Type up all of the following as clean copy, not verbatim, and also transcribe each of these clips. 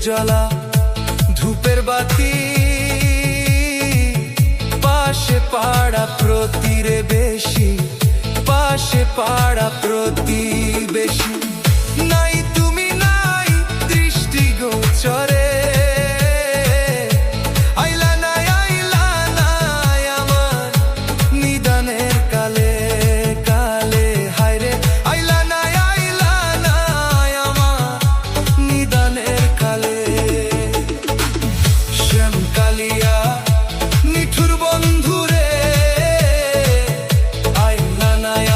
জ্বলা ধূপের বাতি, পাশে পাড়া প্রতিবেশী, পাশে পাড়া প্রতিবেশী। নাই তুমি নাই দৃষ্টিগোচরে, আইলা নাই আমার নিদানের কালে কালে। হায়রে আইলা নাই আমার নিদানের কালে। শ্যামকালিয়া নিঠুর বন্ধুরে, আইলা নাই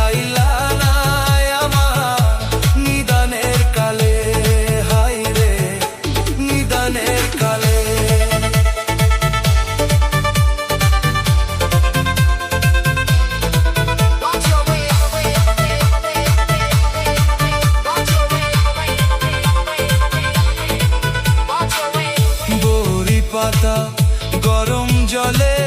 আমার নিদানের কালে। হায়রে নিদানের কালে। বড়ি পাতা গরম জলে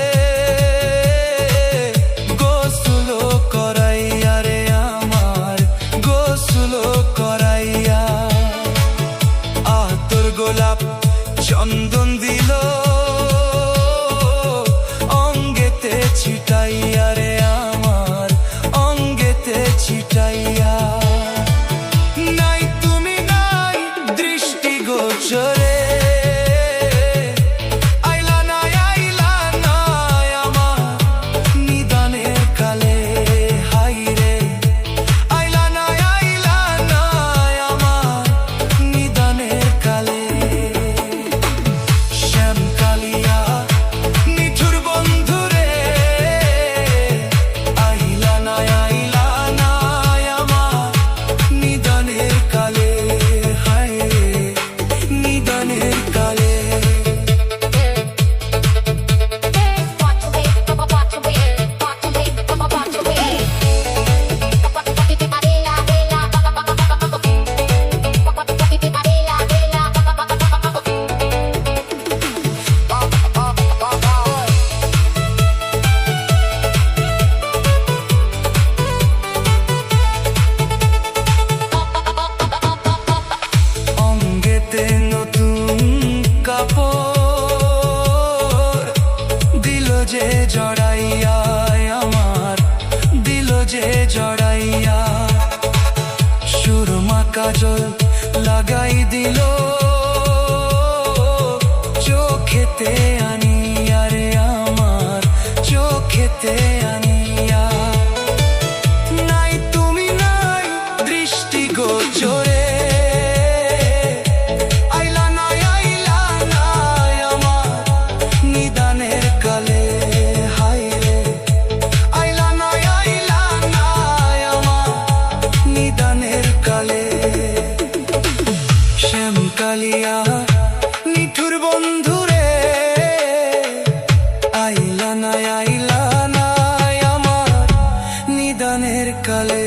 গোসল করাইয়া রে আমার, গোসল করাইয়া। আতর গোলাপ চন্দন দিল অঙ্গেতে ছিটাইয়া রে আমার, অঙ্গেতে ছিটাইয়া। নাই তুমি নাই দৃষ্টিগোচরে, আইলা নাই আমার নিদানের কালে। হায়রে আইলা নাই আমার নিদানের কালে। শ্যামকালিয়া নিঠুর বন্ধুরে, আইলা নাই আমার নিদানের কালে। হায়রে নিদানের কালে। অঙ্গেতে নতুন কাপড় দিল যে জড়াইয়া আমার, দিল যে জড়াইয়া। সুরমা কাজল লাগাই দিল চোখেতে আনিয়া রে আমার, চোখেতে আনিয়া। নাই তুমি নাই দৃষ্টিগোচরে, আইলা নাই আমার নিদানের কালে। হায়রে আইলা নাই আমার নিদানের কালে। শ্যামকালিয়া নিঠুর বন্ধুরে, আইলা নাই আমার নিদানের কালে।